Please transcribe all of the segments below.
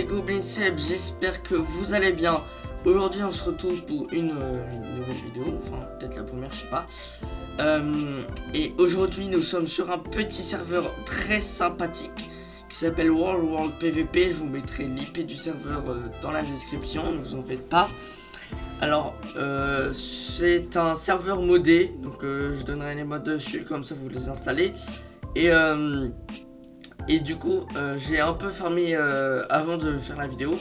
c'est Goblin Seb, j'espère que vous allez bien. Aujourd'hui on se retrouve pour une nouvelle vidéo, enfin peut-être la première, je sais pas. Et aujourd'hui nous sommes sur un petit serveur très sympathique qui s'appelle World PVP. Je vous mettrai l'IP du serveur dans la description, ne vous en faites pas. Alors c'est un serveur modé, donc je donnerai les modes dessus, comme ça vous les installez. Et du coup j'ai un peu farmé avant de faire la vidéo.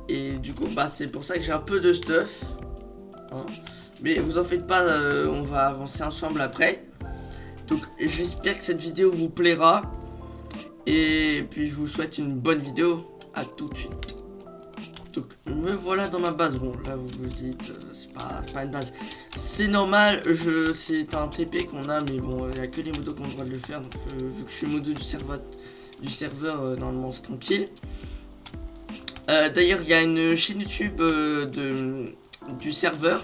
Et du coup bah c'est pour ça que j'ai un peu de stuff hein. Mais vous en faites pas, on va avancer ensemble après. Donc j'espère que cette vidéo vous plaira. Et puis je vous souhaite une bonne vidéo. À tout de suite. Donc me voilà dans ma base. Bon là vous vous dites c'est pas une base. C'est normal, c'est un TP qu'on a, mais bon il n'y a que les modos qui ont le droit de le faire. Donc vu que je suis modo du serveur normalement c'est tranquille. D'ailleurs il y a une chaîne YouTube du serveur.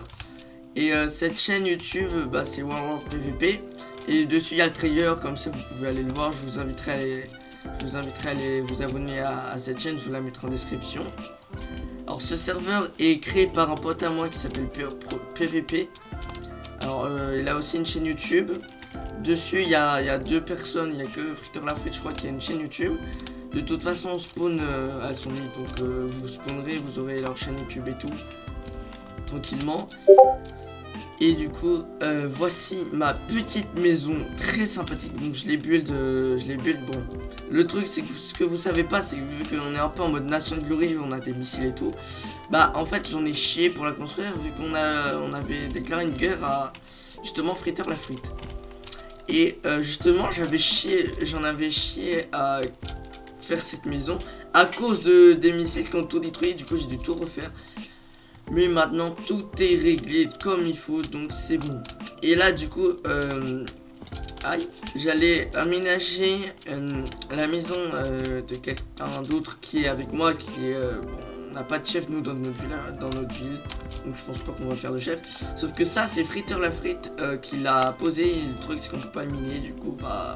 Et cette chaîne YouTube bah, c'est World PVP. Et dessus il y a le trailer, comme ça vous pouvez aller le voir. Je vous inviterai à aller vous abonner à cette chaîne, je vous la mettrai en description. Alors ce serveur est créé par un pote à moi qui s'appelle PVP. Alors il a aussi une chaîne YouTube. Dessus il y a deux personnes, il n'y a que Fritter la Frite je crois qui a une chaîne YouTube. De toute façon on spawn, elles sont mises, donc vous spawnerez, vous aurez leur chaîne YouTube et tout. Tranquillement. Et du coup voici ma petite maison très sympathique. Donc je l'ai build bon. Le truc c'est que ce que vous savez pas, c'est que vu qu'on est un peu en mode Nation de Glory, on a des missiles et tout. Bah en fait j'en ai chié pour la construire, vu qu'on avait déclaré une guerre à justement Fritter la Frite. Et justement j'en avais chié à faire cette maison à cause des missiles qui ont tout détruit. Du coup j'ai dû tout refaire. Mais maintenant tout est réglé comme il faut, donc c'est bon. Et là du coup j'allais aménager la maison de quelqu'un d'autre qui est avec moi, qui est on n'a pas de chef nous dans notre ville, donc je pense pas qu'on va faire de chef. Sauf que ça c'est Fritter la Frite qui l'a posé. Et le truc c'est qu'on peut pas le miner, du coup bah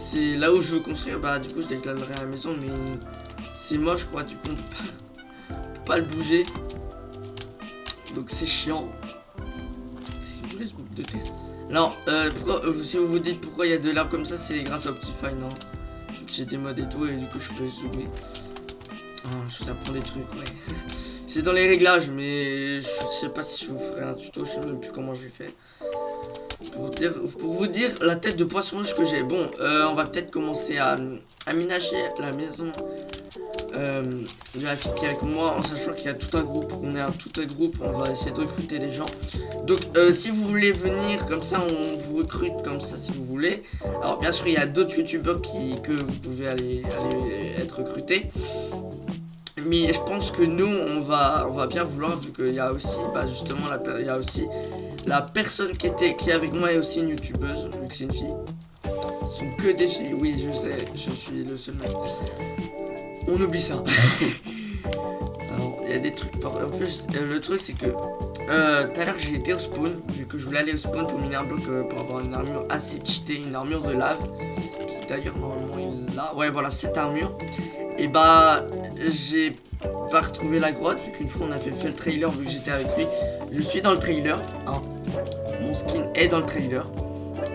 c'est là où je veux construire. Bah du coup je déclarerai la maison, mais c'est moche quoi, du coup on peut pas le bouger. Donc c'est chiant. Qu'est-ce qu'il voulait ce groupe de texte? Alors pourquoi, si vous vous dites pourquoi il y a de l'herbe comme ça, c'est grâce à Optifine hein. Vu que j'ai des mods et tout, et du coup je peux zoomer. Je vous apprends des trucs, ouais. C'est dans les réglages, mais je sais pas si je vous ferai un tuto, je sais même plus comment je l'ai fait. Pour vous dire la tête de poisson rouge que j'ai. Bon on va peut-être commencer à aménager la maison de la fille qui est avec moi, en sachant qu'il y a tout un groupe, on va essayer de recruter des gens. Donc si vous voulez venir comme ça, on vous recrute comme ça si vous voulez. Alors bien sûr il y a d'autres youtubeurs que vous pouvez aller être recrutés. Mais je pense que nous on va bien vouloir, vu qu'il y a aussi justement il y a aussi la personne qui est avec moi est aussi une youtubeuse, vu que c'est une fille. Ce sont que des filles, oui je sais, je suis le seul mec. On oublie ça. Alors, il y a des trucs par... En plus, le truc c'est que tout à l'heure j'ai été au spawn, vu que je voulais aller au spawn pour miner un bloc pour avoir une armure assez cheatée, une armure de lave. Qui d'ailleurs normalement il là. Ouais voilà, cette armure. Et bah j'ai pas retrouvé la grotte, vu qu'une fois on a fait le trailer, vu que j'étais avec lui. Je suis dans le trailer, hein. Mon skin est dans le trailer.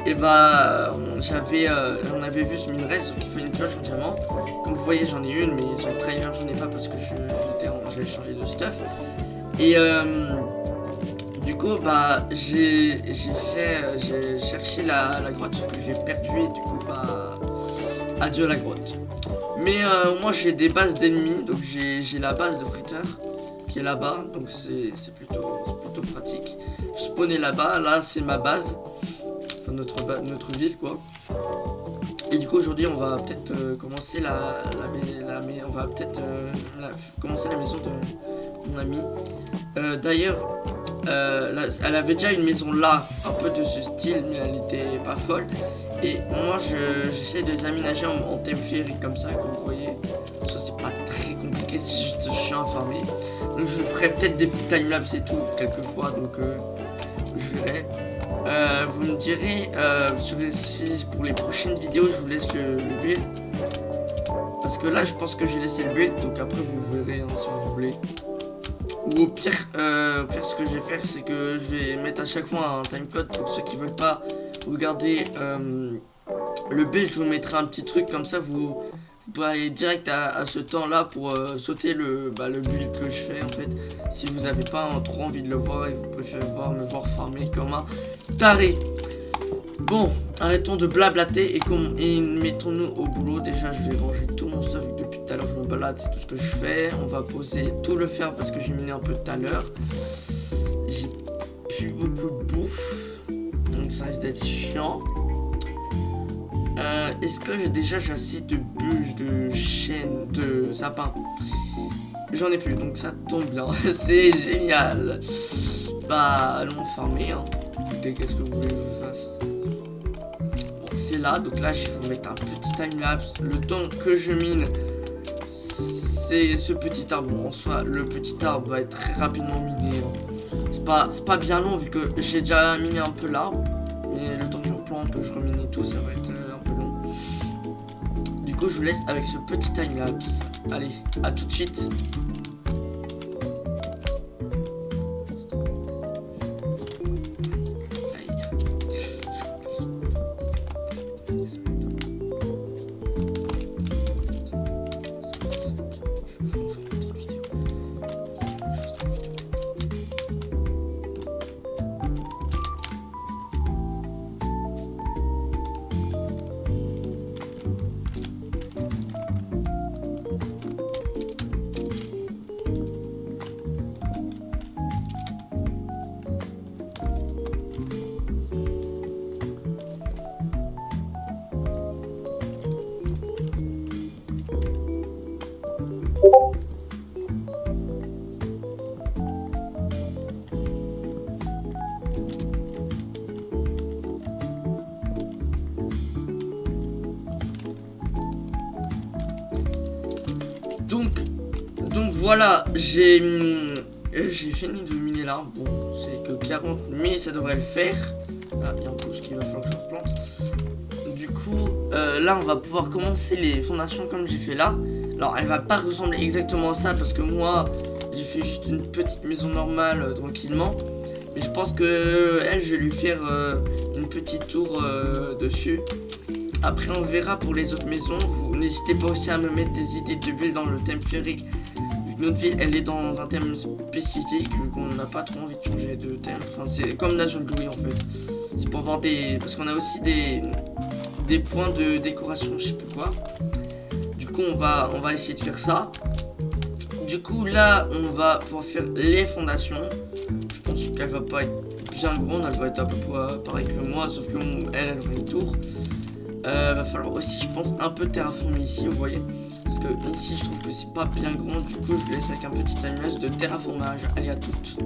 Et bah on avait vu ce minerai qui fait une cloche en diamant. Comme vous voyez j'en ai une, mais sur le trailer j'en ai pas parce que j'avais changé de stuff. Et du coup bah j'ai cherché la grotte, sauf que j'ai perdu, et du coup bah adieu la grotte. Mais moi j'ai des bases d'ennemis, donc j'ai la base de Fritter qui est là-bas, donc c'est plutôt pratique. Je spawnais là-bas, là c'est ma base. Enfin, notre ville quoi. Et du coup aujourd'hui on va peut-être commencer commencer la maison de mon ami. D'ailleurs elle avait déjà une maison là, un peu de ce style, mais elle était pas folle. Et moi j'essaie de les aménager en téléphérique comme ça, comme vous voyez. Ça c'est pas très compliqué, c'est juste chiant à farmer. Donc je ferai peut-être des petits timelapses et tout quelquefois, donc je verrai. Vous me direz si pour les prochaines vidéos je vous laisse le build. Parce que là je pense que j'ai laissé le build, donc après vous verrez hein, si vous voulez. Ou au pire ce que je vais faire c'est que je vais mettre à chaque fois un timecode pour ceux qui veulent pas regarder le build, je vous mettrai un petit truc comme ça vous pouvez aller direct à ce temps là pour sauter le build que je fais en fait. Si vous n'avez pas trop envie de le voir et vous préférez me voir farmer comme un taré. Bon, arrêtons de blablater et mettons-nous au boulot. Déjà, je vais ranger tout mon stuff. Depuis tout à l'heure, je me balade, c'est tout ce que je fais. On va poser tout le fer parce que j'ai miné un peu tout à l'heure. J'ai plus beaucoup de bouffe, donc ça risque d'être chiant. Est-ce que j'ai assez de bûches, de chênes, de sapins? J'en ai plus, donc ça tombe bien. C'est génial. Bah, allons farmer. Hein. Écoutez, qu'est-ce que vous voulez que je fasse? C'est là, donc là je vais vous mettre un petit timelapse. Le temps que je mine, c'est ce petit arbre. Bon, en soi, le petit arbre va être très rapidement miné. Hein. C'est pas bien long vu que j'ai déjà miné un peu l'arbre. Mais le temps que je replante, que je remine et tout, ça va être un peu long. Du coup, je vous laisse avec ce petit timelapse. Allez, à tout de suite. Donc voilà, j'ai fini de miner l'arbre. Bon, c'est que 40, mais ça devrait le faire. Ah, il y a un pouce qu'il va falloir que je replante. Du coup, là, on va pouvoir commencer les fondations comme j'ai fait là. Alors, elle va pas ressembler exactement à ça parce que moi, j'ai fait juste une petite maison normale tranquillement. Mais je pense que elle, je vais lui faire une petite tour dessus. Après, on verra pour les autres maisons. Vous n'hésitez pas aussi à me mettre des idées de build dans le thème féerique. Vu que notre ville, elle est dans un thème spécifique, vu qu'on n'a pas trop envie de changer de thème. Enfin, c'est comme Nation Glory en fait. C'est pour avoir des... Parce qu'on a aussi des points de décoration, je sais plus quoi. Du coup, on va essayer de faire ça. Du coup, là, on va pouvoir faire les fondations. Je pense qu'elle va pas être bien grande, elle va être à peu près pareil que moi, sauf que elle aura une tour. Va falloir aussi, je pense, un peu terraformer ici, vous voyez. Parce que ici, je trouve que c'est pas bien grand. Du coup, je laisse avec un petit timelapse de terraformage. Allez, à toutes.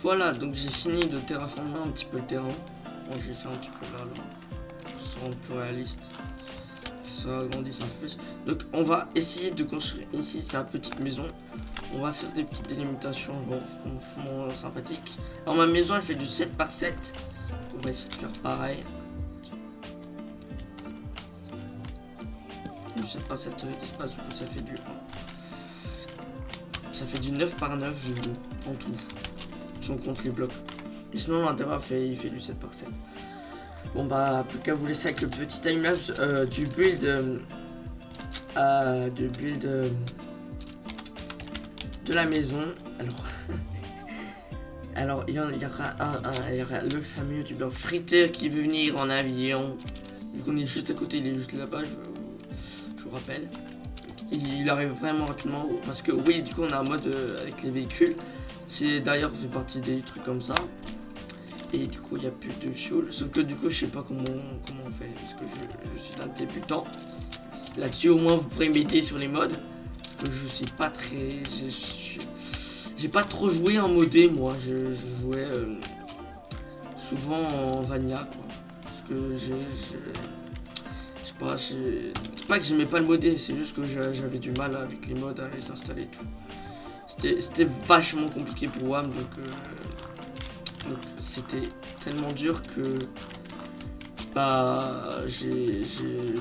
Voilà, donc j'ai fini de terraformer un petit peu le terrain. Bon, je vais faire un petit peu là, pour se rendre plus réaliste, que ça agrandisse un peu plus. Donc on va essayer de construire ici sa petite maison. On va faire des petites délimitations, bon, franchement sympathique. Alors ma maison elle fait du 7 par 7. On va essayer de faire pareil. Du 7 par 7 d'espace, du coup ça fait du 1. Ça fait du 9 par 9 je joue en tout. Si on compte les blocs. Et sinon l'intérieur il fait du 7 par 7. Bon bah plus qu'à vous laisser avec le petit timelapse du build de la maison. Alors Alors, il y aura le fameux youtubeur Fritter qui veut venir en avion. Vu qu'on est juste à côté, il est juste là-bas, je vous rappelle. Il arrive vraiment rapidement parce que oui, du coup, on a un mode avec les véhicules. C'est d'ailleurs fait partie des trucs comme ça. Et du coup, il n'y a plus de fuel. Sauf que du coup, je sais pas comment on fait parce que je suis un débutant. Là-dessus, au moins, vous pourrez m'aider sur les modes. Parce que je sais pas très. J'ai pas trop joué en modé, moi. Je jouais souvent en Vanilla, quoi. Parce que c'est pas que j'aimais pas le modé, c'est juste que j'avais du mal avec les modes à les installer et tout. C'était vachement compliqué pour WAM, donc c'était tellement dur que bah j'ai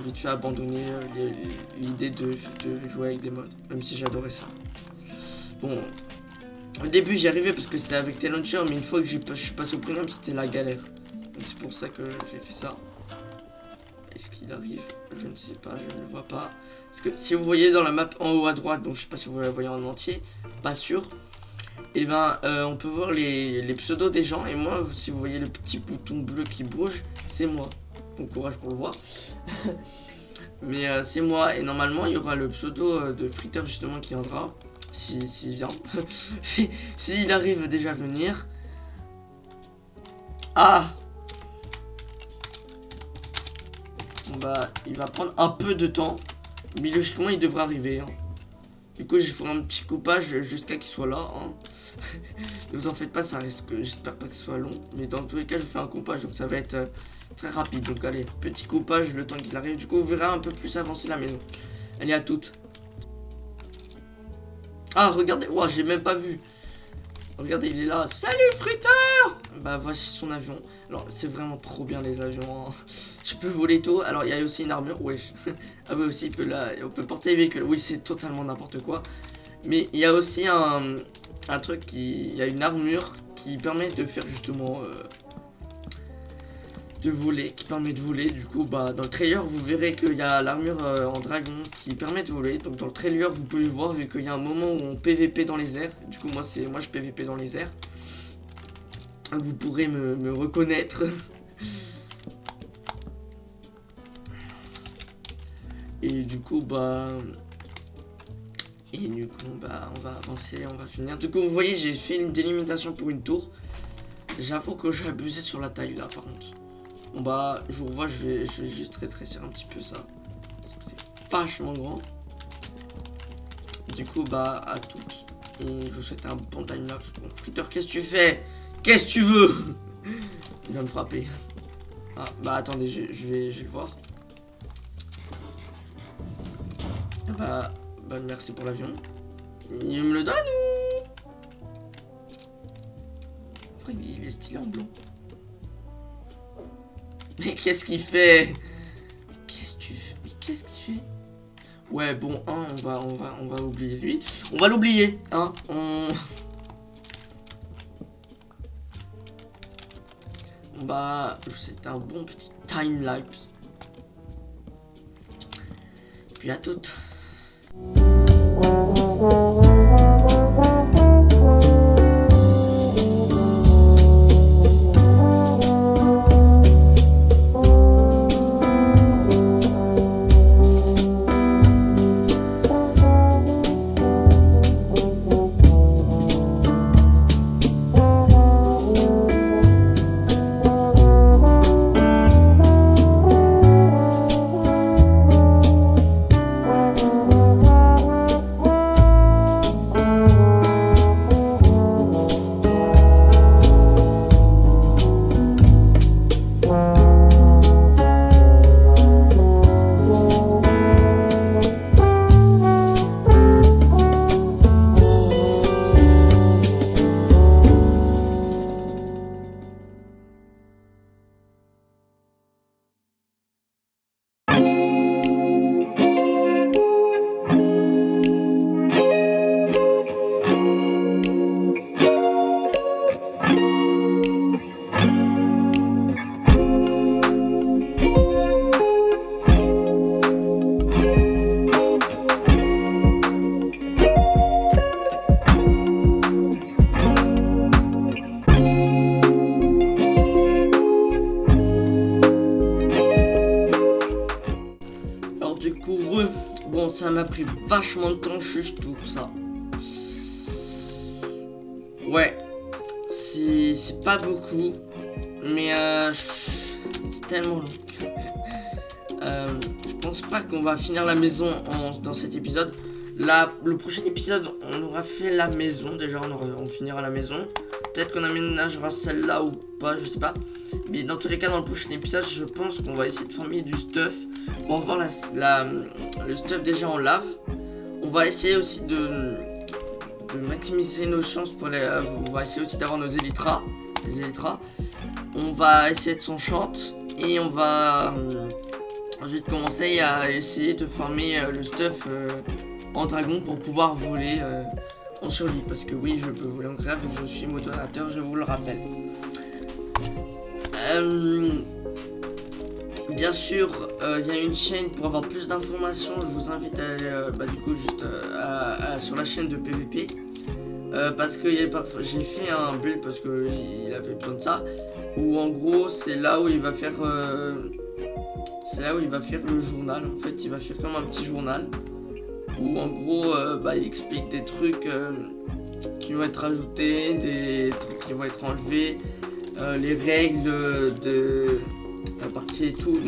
vite fait abandonner l'idée de jouer avec des modes, même si j'adorais ça. Bon, au début j'y arrivais parce que c'était avec T-Launcher, mais une fois que je suis passé au premium, c'était la galère. Donc c'est pour ça que j'ai fait ça. Est-ce qu'il arrive? Je ne sais pas, je ne le vois pas. Parce que si vous voyez dans la map en haut à droite, donc je sais pas si vous la voyez en entier, pas sûr. Et ben on peut voir les pseudos des gens. Et moi, si vous voyez le petit bouton bleu qui bouge, c'est moi. Bon courage pour le voir. Mais c'est moi. Et normalement, il y aura le pseudo de Fritter justement qui viendra. S'il vient. S'il arrive déjà à venir. Ah! Bah, il va prendre un peu de temps. Mais logiquement, il devrait arriver. Hein. Du coup, j'ai fait un petit coupage jusqu'à qu'il soit là. Hein. Ne vous en faites pas, ça risque. J'espère pas que ce soit long. Mais dans tous les cas, je fais un coupage. Donc ça va être très rapide. Donc allez, petit coupage le temps qu'il arrive. Du coup, vous verrez un peu plus avancer la maison. Elle est à toute. Ah, regardez. Wow, j'ai même pas vu. Regardez, il est là. Salut, Fritter! Bah, voici son avion. Alors, c'est vraiment trop bien les avions. Hein. Je peux voler tôt. Alors, il y a aussi une armure. Wesh. Ah, bah, aussi, on peut porter les véhicules. Oui, c'est totalement n'importe quoi. Mais il y a aussi un truc il y a une armure qui permet de faire justement. De voler, qui permet de voler. Du coup, bah, dans le trailer, vous verrez qu'il y a l'armure en dragon qui permet de voler. Donc, dans le trailer, vous pouvez voir, vu qu'il y a un moment où on PVP dans les airs. Du coup, moi, je PVP dans les airs. Vous pourrez me reconnaître. Et du coup, bah, on va avancer, on va finir. Du coup, vous voyez, j'ai fait une délimitation pour une tour. J'avoue que j'ai abusé sur la taille là, par contre. Bon bah, je vous revois, je vais juste rétrécir un petit peu ça. Parce que c'est vachement grand. Du coup, bah, à toutes. Et je vous souhaite un bon timelapse. Bon, Fritter, qu'est-ce que tu fais? Qu'est-ce que tu veux? Il va me frapper. Ah, bah attendez, je vais le voir. Bah, merci pour l'avion. Il me le donne ou? Après, il est stylé en blanc. Mais qu'est-ce qu'il fait? Qu'est-ce que tu fais? Mais qu'est-ce qu'il fait? Ouais, bon, hein, on va oublier lui. On va l'oublier, hein. Bah, c'est un bon petit time-lapse. Puis à toutes. a pris vachement de temps juste pour ça. Ouais, c'est pas beaucoup, mais c'est tellement long. Je pense pas qu'on va finir la maison dans cet épisode. Là, le prochain épisode, on aura fait la maison. Déjà, on finira la maison. Peut-être qu'on aménagera celle-là ou pas, je sais pas. Mais dans tous les cas, dans le prochain épisode, je pense qu'on va essayer de farmer du stuff pour avoir le stuff déjà en lave. On va essayer aussi de maximiser nos chances pour on va essayer aussi d'avoir nos élytras. Les élytras. On va essayer de s'enchante et on va ensuite commencer à essayer de farmer le stuff en dragon pour pouvoir voler en survie. Parce que oui, je peux voler en grave, je suis modérateur, je vous le rappelle. Bien sûr, il y a une chaîne pour avoir plus d'informations. Je vous invite à aller du coup juste sur la chaîne de PVP. Parce que j'ai fait un build parce qu'il avait besoin de ça. Où en gros c'est là où il va faire le journal. En fait il va faire comme un petit journal. Où en gros il explique des trucs qui vont être ajoutés, des trucs qui vont être enlevés, les règles de la partie et tout.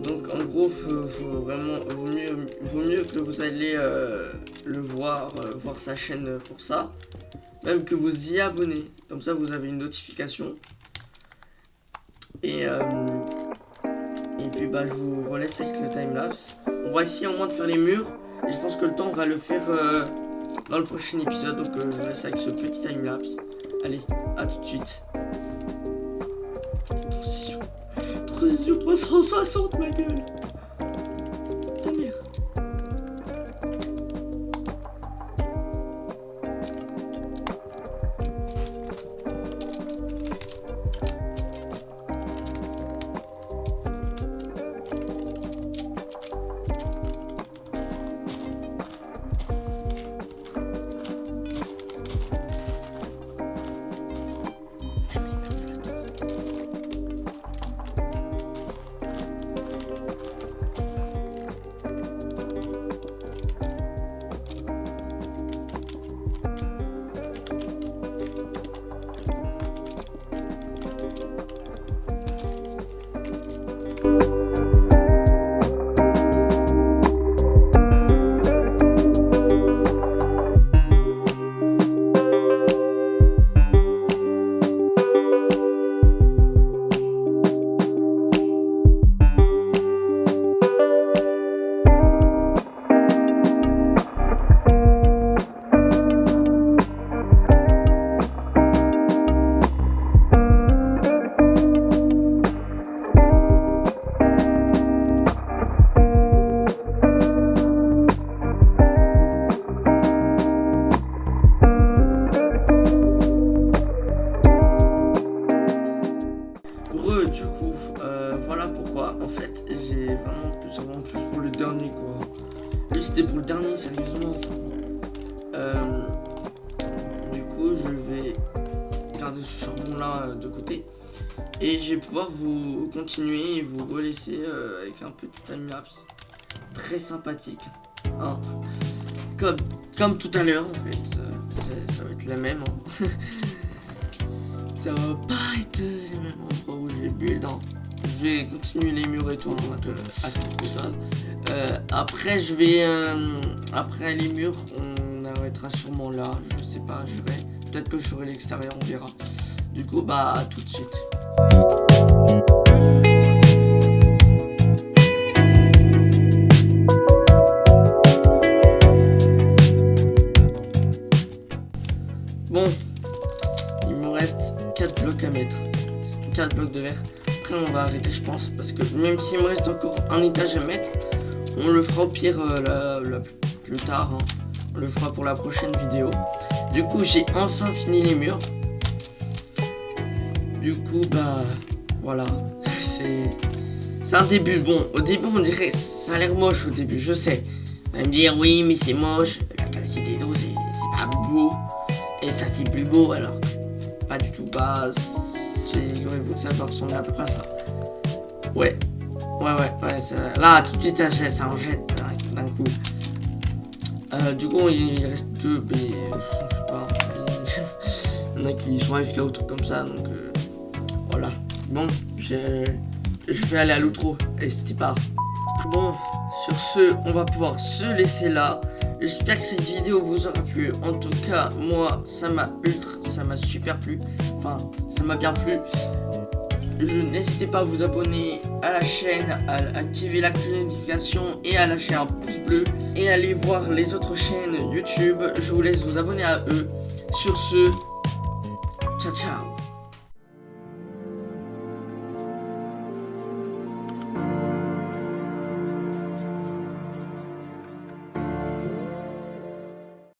Donc en gros faut vraiment vaut mieux que vous allez le voir sa chaîne pour ça, même que vous y abonnez, comme ça vous avez une notification et puis je vous relaisse avec le timelapse. On va essayer au moins de faire les murs et je pense que le temps on va le faire dans le prochain épisode, donc je vous laisse avec ce petit timelapse. Allez, à tout de suite. Transition 360 ma gueule. Ta mère. Voilà pourquoi en fait j'ai vraiment plus pour le dernier quoi. Lui c'était pour le dernier sérieusement. Du coup je vais garder ce charbon là de côté et je vais pouvoir vous continuer et vous relaisser avec un petit timelapse très sympathique hein. Comme tout à l'heure en fait, ça va être la même hein. Ça va pas être les mêmes endroits où j'ai build hein. Je vais continuer les murs et tout à tout ça. Après je vais après les murs on arrêtera sûrement là, je sais pas, peut-être que je ferai l'extérieur, on verra. Du coup à tout de suite. Bon, il me reste 4 blocs à mettre, 4 blocs de verre. Après on va arrêter je pense, parce que même s'il me reste encore un étage à mettre, on le fera au pire plus tard, hein. On le fera pour la prochaine vidéo. Du coup j'ai enfin fini les murs. Du coup voilà, c'est un début. Bon au début on dirait ça a l'air moche au début, je sais. On va me dire oui mais c'est moche, la calcité d'eau c'est pas beau. Et ça c'est plus beau alors que pas du tout. Figurez-vous que ça va ressembler à peu près à ça. Ouais, Ouais, là, tout de suite, ça en jette d'un coup. Du coup, il reste 2 B, je sais pas. Il y en a qui sont AFK ou trucs comme ça, donc voilà. Bon, je vais aller à l'outro, et c'est parti. Bon, sur ce, on va pouvoir se laisser là. J'espère que cette vidéo vous aura plu. En tout cas, moi, ça m'a super plu. Enfin, ça m'a bien plu. N'hésitez pas à vous abonner à la chaîne, à activer la cloche de notification et à lâcher un pouce bleu. Et allez voir les autres chaînes YouTube. Je vous laisse vous abonner à eux. Sur ce, ciao ciao.